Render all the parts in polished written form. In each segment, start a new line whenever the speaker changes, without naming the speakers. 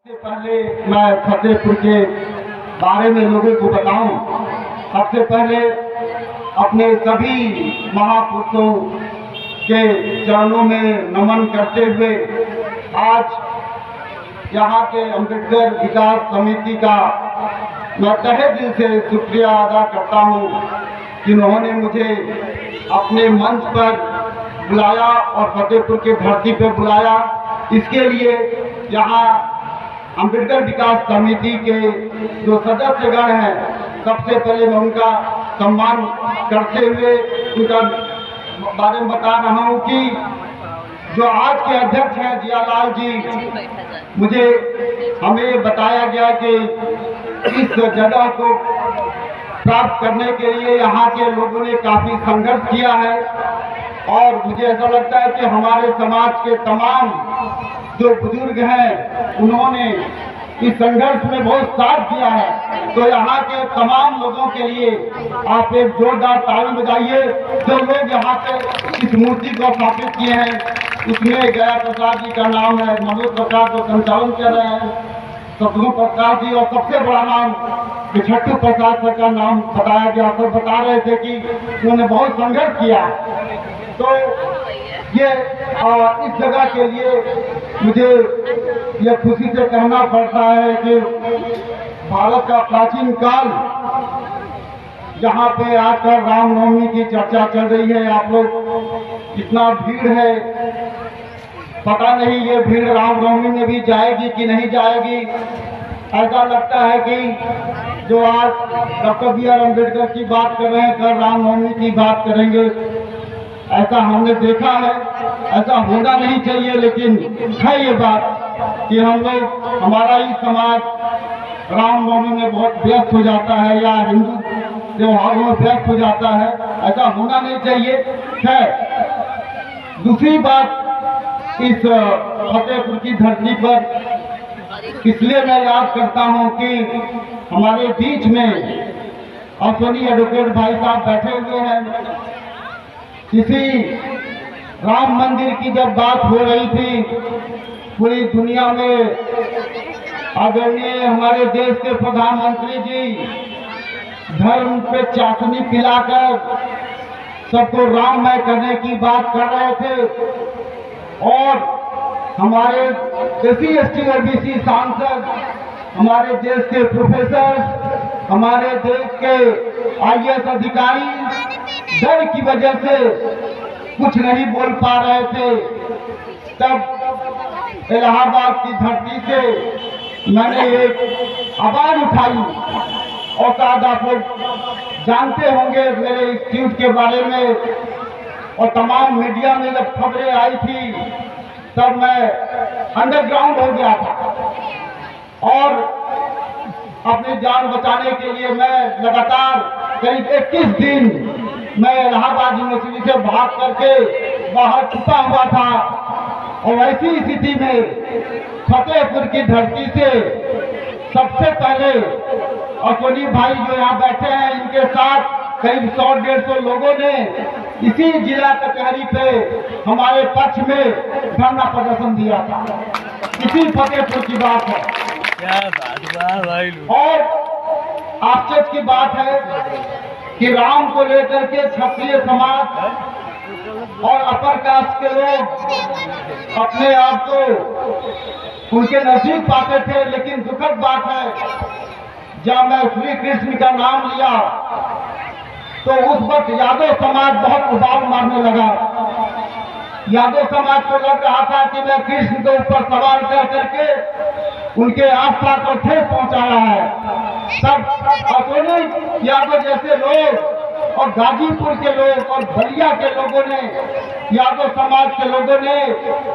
सबसे पहले मैं फतेहपुर के बारे में लोगों को बताऊं। सबसे पहले अपने सभी महापुरुषों के चरणों में नमन करते हुए आज यहाँ के अम्बेडकर विकास समिति का मैं तहे दिल से शुक्रिया अदा करता हूँ कि उन्होंने मुझे अपने मंच पर बुलाया और फतेहपुर के धरती पर बुलाया। इसके लिए यहाँ अम्बेडकर विकास समिति के जो सदस्यगण हैं, सबसे पहले मैं उनका सम्मान करते हुए उनका बारे में बता रहा हूँ कि जो आज के अध्यक्ष हैं जियालाल जी, हमें बताया गया कि इस जगह को प्राप्त करने के लिए यहाँ के लोगों ने काफी संघर्ष किया है और मुझे ऐसा लगता है कि हमारे समाज के तमाम जो बुजुर्ग हैं उन्होंने इस संघर्ष में बहुत साथ दिया है। तो यहाँ के तमाम लोगों के लिए आप एक जोरदार ताली बजाइए। जो लोग यहाँ पे इस मूर्ति को स्थापित किए हैं उसमें गया प्रसाद जी का नाम है, मनोज प्रसाद जो संचालन कर रहे हैं, सतगुरु प्रसाद जी, और सबसे बड़ा नाम छट्टू प्रसाद सर का नाम बताया गया। सब बता रहे थे कि उन्होंने बहुत संघर्ष किया। तो ये इस जगह के लिए मुझे ये खुशी से कहना पड़ता है कि भारत का प्राचीन काल यहाँ पे आकर रामनवमी की चर्चा चल रही है। आप लोग इतना भीड़ है, पता नहीं ये भीड़ रामनवमी में भी जाएगी कि नहीं जाएगी। ऐसा लगता है कि जो आज डॉक्टर बी.आर. अम्बेडकर की बात कर रहे हैं, कल रामनवमी की बात करेंगे, ऐसा हमने देखा है। ऐसा होना नहीं चाहिए, लेकिन है ये बात कि हम लोग, हमारा ही समाज रामनवमी में बहुत व्यस्त हो जाता है या हिंदू त्योहारों में व्यस्त हो जाता है। ऐसा होना नहीं चाहिए। है दूसरी बात, इस फतेहपुर की धरती पर इसलिए मैं याद करता हूँ कि हमारे बीच में अश्वनी एडवोकेट भाई साहब बैठे हुए हैं। किसी राम मंदिर की जब बात हो रही थी पूरी दुनिया में, आदरणीय हमारे देश के प्रधानमंत्री जी धर्म पे चाशनी पिलाकर सबको राममय करने की बात कर रहे थे और हमारे SC/ST और BC सांसद, हमारे देश के प्रोफेसर, हमारे देश के IAS अधिकारी डर की वजह से कुछ नहीं बोल पा रहे थे। तब इलाहाबाद की धरती से मैंने एक आवाज उठाई और शायद आप लोग जानते होंगे मेरे इंस्टीट्यूट के बारे में, और तमाम मीडिया में जब खबरें आई थी तब मैं अंडरग्राउंड हो गया था और अपनी जान बचाने के लिए मैं लगातार करीब 21 दिन मैं इलाहाबाद यूनिवर्सिटी से भाग करके बाहर छुपा हुआ था। और ऐसी स्थिति में फतेहपुर की धरती से सबसे पहले अश्वनी भाई जो यहाँ बैठे हैं, इनके साथ करीब 100-150 लोगों ने इसी जिला कचहरी पे हमारे पक्ष में धरना प्रदर्शन दिया था। इसी फतेहपुर की बात है।
क्या बात भाई।
और आश्चर्य की बात है कि राम को लेकर के क्षत्रिय समाज और अपर कास्ट के लोग अपने आप को उनके नजदीक पाते थे, लेकिन दुखद बात है जब मैं श्री कृष्ण का नाम लिया तो उस वक्त यादव समाज बहुत उबाल मारने लगा। यादव समाज को लग रहा था कि मैं कृष्ण के ऊपर सवाल कर करके उनके आस्था को ठेस पहुंचाया है। तब अश्वनी यादव जैसे लोग और गाजीपुर के लोग और बलिया के लोगों ने, यादव समाज के लोगों ने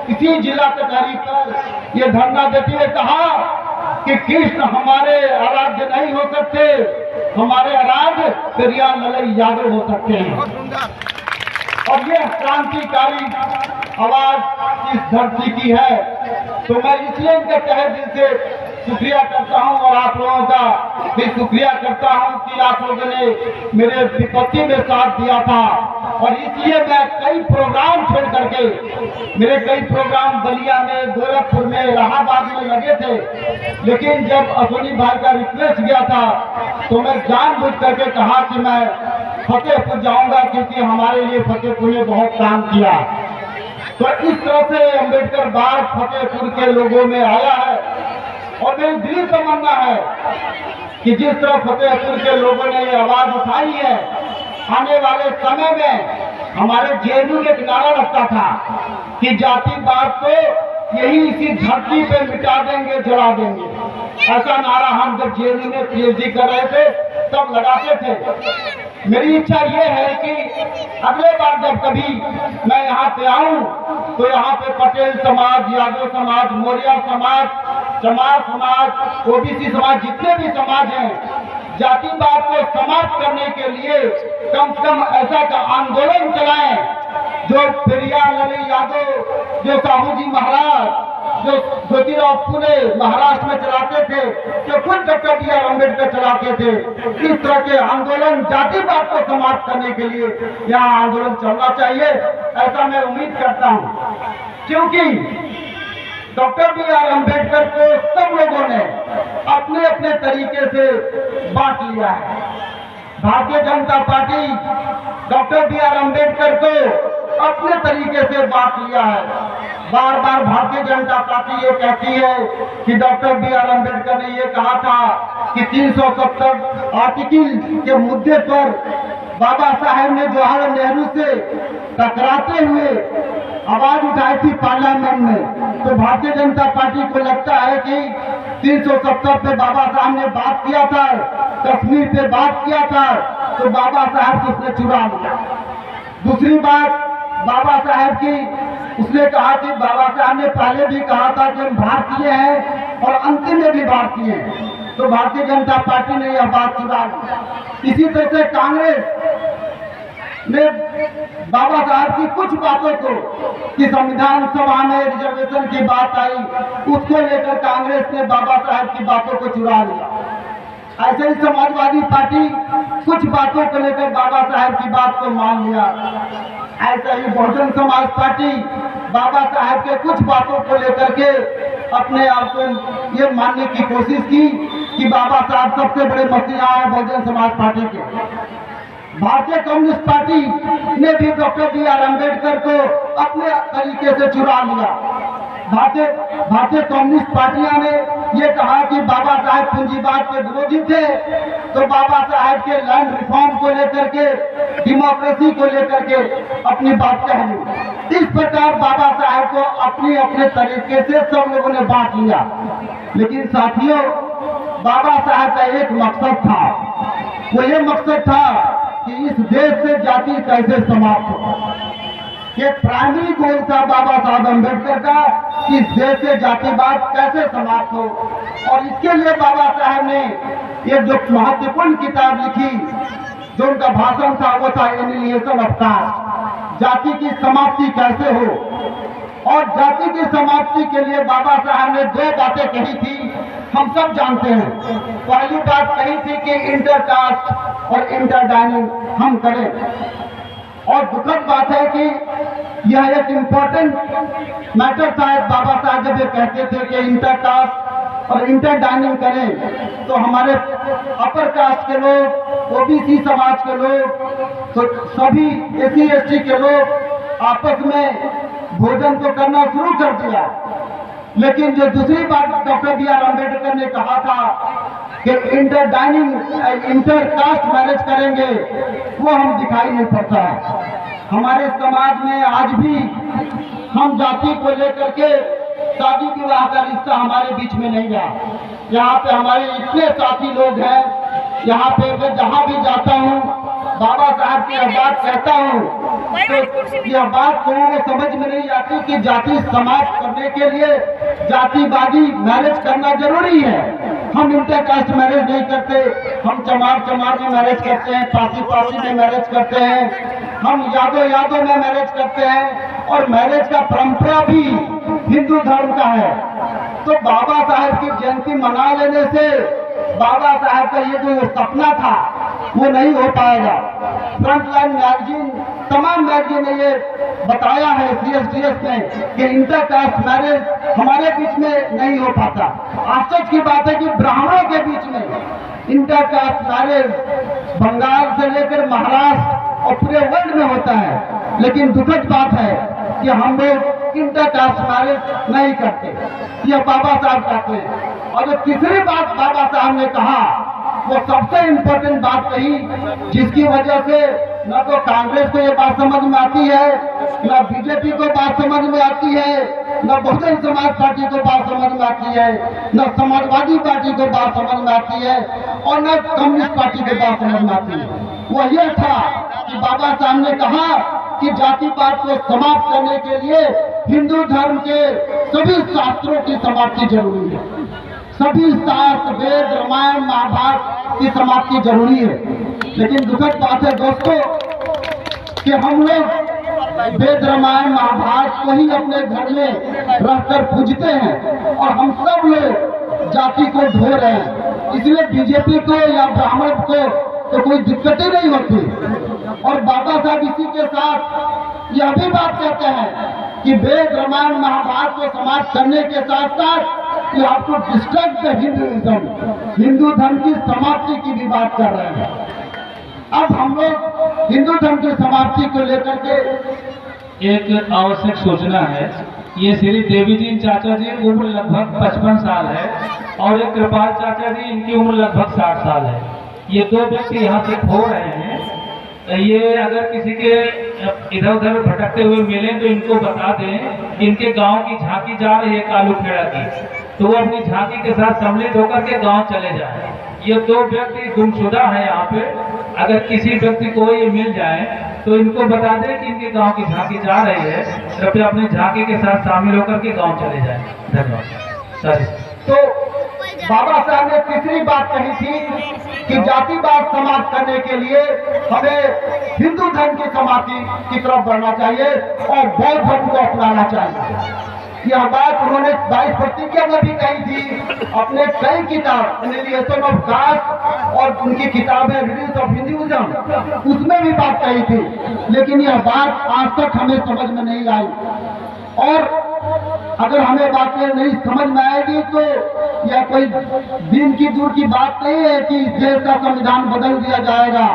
इसी जिला कचहरी पर यह धरना देते हुए कहा कि कृष्ण हमारे आराध्य नहीं हो सकते, हमारे आराध्य पेरियार ललई यादव हो सकते हैं। और ये क्रांतिकारी आवाज इस धरती की है। तो मैं इसलिए इनके तहे दिल से शुक्रिया करता हूं और आप लोगों का भी शुक्रिया करता हूं कि आप लोगों ने मेरे विपत्ति में साथ दिया था। और इसलिए मैं कई प्रोग्राम छोड़ करके, मेरे कई प्रोग्राम बलिया में, गोरखपुर में, इलाहाबाद में लगे थे, लेकिन जब अश्विनी भाई का रिक्वेस्ट गया था तो मैं जानबूझ करके कहा कि मैं फतेहपुर जाऊंगा, क्योंकि हमारे लिए फतेहपुर ने बहुत काम किया। तो इस तरह से अम्बेडकर बाग फतेहपुर के लोगों में आया है और मेरी दिली तमन्ना है कि जिस तरह फतेहपुर के लोगों ने ये आवाज उठाई है, आने वाले समय में हमारे जेएनयू में एक नारा लगता था कि जातिवाद को यही इसी धरती पे मिटा देंगे, जला देंगे। ऐसा नारा हम जब जेएनयू में पीएचडी कर रहे थे तब लगाते थे। मेरी इच्छा ये है कि अगले बार जब कभी मैं यहाँ पे आऊं तो यहाँ पे पटेल समाज, यादव समाज, मौर्य समाज, चमार समाज, ओबीसी समाज, जितने भी समाज हैं, जातिवाद को समाप्त करने के लिए कम से कम ऐसा का आंदोलन चलाएं जो पेरियार लाल यादव, जो साहू जी महाराज, जो ज्योतिराव फुले महाराष्ट्र में चलाते थे, जो खुद डॉक्टर बी.आर. अम्बेडकर चलाते थे। इस तरह के आंदोलन जातिवाद को समाप्त करने के लिए यहाँ आंदोलन चलना चाहिए, ऐसा मैं उम्मीद करता हूँ। क्योंकि डॉक्टर बी.आर. अम्बेडकर को सब लोगों ने अपने अपने तरीके से बांट लिया है। Bharatiya Janata party doctor B R. Ambedkar को अपने तरीके से बांट लिया है। बार बार भारतीय जनता पार्टी ये कहती है कि डॉक्टर बी.आर. अम्बेडकर ने ये कहा था कि 370 आर्टिकल के मुद्दे पर बाबा साहेब ने जवाहरलाल नेहरू से टकराते हुए आवाज उठाई थी पार्लियामेंट में। तो भारतीय जनता पार्टी को लगता है कि 370 पे बाबा साहब ने बात किया था, कश्मीर पे बात किया था, तो बाबा साहब से उसने चुरा लिया। दूसरी बात बाबा साहब की, उसने कहा कि बाबा साहब ने पहले भी कहा था कि हम भारतीय हैं और अंतिम में भी भारतीय हैं, तो भारतीय जनता पार्टी ने यह बात चुरा ली। इसी तरह से कांग्रेस ने बाबा साहब की कुछ बातों को, कि संविधान सभा में रिजर्वेशन की बात आई, उसको लेकर कांग्रेस ने बाबा साहब की बातों को चुरा लिया। ऐसे ही समाजवादी पार्टी कुछ बातों को लेकर बाबा साहब की बात को मान लिया। ऐसा ही बहुजन समाज पार्टी बाबा साहब के कुछ बातों को लेकर के अपने आप को ये मानने की कोशिश की कि बाबा साहब सबसे बड़े मसीहा हैं बहुजन समाज पार्टी के। भारतीय कम्युनिस्ट पार्टी ने भी डॉक्टर बी.आर. अम्बेडकर को अपने तरीके से चुरा लिया। भारतीय कम्युनिस्ट पार्टियां ने ये कहा कि बाबा साहब पूंजीवाद के विरोधी थे, तो बाबा साहब के लैंड रिफॉर्म को लेकर के, डेमोक्रेसी को लेकर के अपनी बात कह ली। इस प्रकार बाबा साहब को अपने अपने तरीके से सब लोगों ने बांट लिया। लेकिन साथियों, बाबा साहब का एक मकसद था, वो ये मकसद था कि इस देश से जाति कैसे समाप्त हो। ये प्राइमरी गोल था बाबा साहब अम्बेडकर का, कि इस देश से जातिवाद कैसे समाप्त हो। और इसके लिए बाबा साहब ने ये जो महत्वपूर्ण किताब लिखी, जो उनका भाषण था, वो था एनिहिलेशन ऑफ कास्ट, जाति की समाप्ति कैसे हो। और जाति की समाप्ति के लिए बाबा साहब ने दो बातें कही थी, हम सब जानते हैं। पहली बात कही थी कि इंटरकास्ट और इंटरडाइनिंग हम करें। और दुखद बात है कि यह एक इम्पोर्टेंट मैटर था। बाबा साहब जब ये कहते थे कि इंटरकास्ट और इंटरडाइनिंग करें, तो हमारे अपर कास्ट के लोग, ओबीसी समाज के लोग, तो सभी एससी एसटी के लोग आपस में भोजन को करना शुरू कर दिया। लेकिन जो दूसरी बात डॉक्टर बी.आर. अम्बेडकर ने कहा था कि इंटरडाइनिंग, इंटरकास्ट मैरिज करेंगे, वो हम दिखाई नहीं पड़ता है। हमारे समाज में आज भी हम जाति को लेकर के शादी विवाह का रिश्ता हमारे बीच में नहीं रहा। यहाँ पे हमारे इतने साथी लोग हैं, यहाँ पे मैं जहाँ भी जाता हूँ बाबा साहब की यह बात कहता हूँ, तो यह बात लोगों को समझ में नहीं आती कि जाति समाप्त करने के लिए जातिवादी मैरिज करना जरूरी है। हम इंटरकास्ट मैरिज नहीं करते, हम चमार में मैरिज करते हैं, पासी में मैरिज करते हैं, हम यादव में मैरिज करते हैं। और मैरिज का परंपरा भी हिंदू धर्म का है। तो बाबा साहब की जयंती मना लेने से बाबा साहब का ये जो सपना था वो नहीं हो पाएगा। फ्रंटलाइन मैगजीन, तमाम मैगजीन ने ये बताया है CSDS में कि इंटरकास्ट मैरिज हमारे बीच में नहीं हो पाता। आश्चर्य की बात है कि ब्राह्मणों के बीच में इंटरकास्ट मैरिज बंगाल से लेकर महाराष्ट्र और पूरे वर्ल्ड में होता है, लेकिन दुखद बात है कि हम लोग इंटरकास्ट मैरिज नहीं करते, यह बाबा साहब कहते हैं। और जो तीसरी बात बाबा साहब ने कहा वो सबसे इम्पोर्टेंट बात कही, जिसकी वजह से न तो कांग्रेस को ये बात समझ में आती है, न बीजेपी को बात समझ में आती है, न बहुजन समाज पार्टी को बात समझ में आती है, न समाजवादी पार्टी को बात समझ में आती है और न कम्युनिस्ट पार्टी को बात समझ में आती है। वो ये था कि बाबा साहब ने कहा कि जातिवाद को समाप्त करने के लिए हिंदू धर्म के सभी शास्त्रों की समाप्ति जरूरी है। सभी शास्त्र, वेद, रामायण, महाभारत की समाप्ति जरूरी है। लेकिन दुखद बात है दोस्तों कि हम लोग वेद, रामायण, महाभारत को ही अपने घर में रखकर पूजते हैं और हम सब लोग जाति को ढो रहे हैं। इसलिए बीजेपी को या ब्राह्मण को तो कोई दिक्कत ही नहीं होती। और बाबा साहब इसी के साथ यह भी बात कहते हैं कि वेद, रामायण, महाभारत को समाप्त करने के साथ साथ you have to destruct the Hinduism, Hindu धर्म की समाप्ति की भी बात कर रहे हैं। अब हम लोग हिंदू धर्म की समाप्ति को लेकर के
एक आवश्यक सूचना है। ये श्री देवी जी चाचा जी उम्र लगभग 55 साल है और एक कृपाल चाचा जी, इनकी उम्र लगभग 60 साल है। ये दो व्यक्ति यहाँ से खो रहे हैं। ये अगर किसी के इधर उधर भटकते हुए मिले तो इनको बता दें कि इनके गांव की झांकी जा रही है कालू खेड़ा की, तो वो अपनी झांकी के साथ सम्मिलित होकर के गांव चले जाएं। ये दो व्यक्ति गुमशुदा हैं यहाँ पे। अगर किसी व्यक्ति को ये मिल जाए तो इनको बता दें कि इनके गांव की झांकी जा रही है, कृपया अपनी झांकी के साथ शामिल होकर के गांव चले जाएं। धन्यवाद।
तो बाबा साहब ने तीसरी बात कही थी कि जातिवाद समाप्त करने के लिए हमें हिंदू धर्म की समाप्ति की तरफ बढ़ना चाहिए और बौद्ध धर्म को अपनाना चाहिए। यह बात उन्होंने 22 प्रतिज्ञा में भी कही थी। अपने कई किताब एनिलिएशन ऑफ कास्ट और उनकी किताब है रिड्यूस ऑफ हिंदुइज्म, उसमें भी बात कही थी, लेकिन यह बात आज तक हमें समझ में नहीं आई। और अगर हमें बातें नहीं समझ में आएगी तो यह कोई दिन की दूर की बात नहीं है कि इस देश का संविधान बदल दिया जाएगा।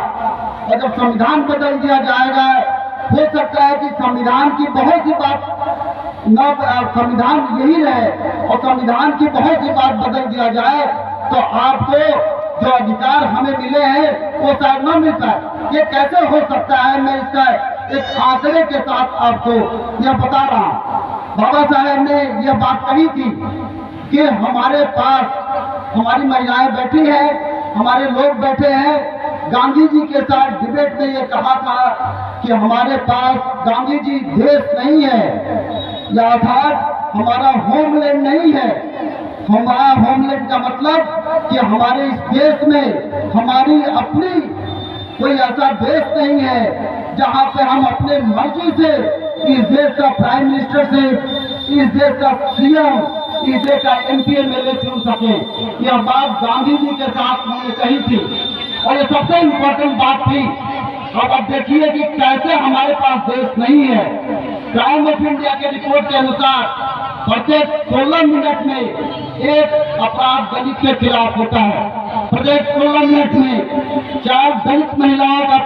और जब संविधान बदल दिया जाएगा हो सकता है कि संविधान की बहुत सी बात न संविधान यही रहे और संविधान की बहुत सी बात बदल दिया जाए तो आपको जो अधिकार हमें मिले हैं वो शायद न मिल पाए। ये कैसे हो सकता है, मैं इसका एक आंकड़े के साथ आपको यह बता रहा हूँ। बाबा साहब ने यह बात कही थी कि हमारे पास हमारी महिलाएं बैठी हैं, हमारे लोग बैठे हैं। गांधी जी के साथ डिबेट में ये कहा था कि हमारे पास गांधी जी देश नहीं है, या अर्थात हमारा होमलैंड नहीं है। हमारा होमलैंड का मतलब कि हमारे इस देश में हमारी अपनी कोई ऐसा देश नहीं है जहां पे हम अपने मर्जी से इस देश का प्राइम मिनिस्टर से, इस देश का CM, इस देश का MP MLA चुन सके। यह बात गांधी जी के साथ उन्होंने कही थी और ये सबसे इम्पोर्टेंट बात थी। अब देखिए कि कैसे हमारे पास देश नहीं है। क्राइम ऑफ इंडिया के रिपोर्ट के अनुसार प्रत्येक 16 मिनट में एक अपराध दलित के खिलाफ होता है। प्रत्येक 16 मिनट में 4 दलित महिलाओं का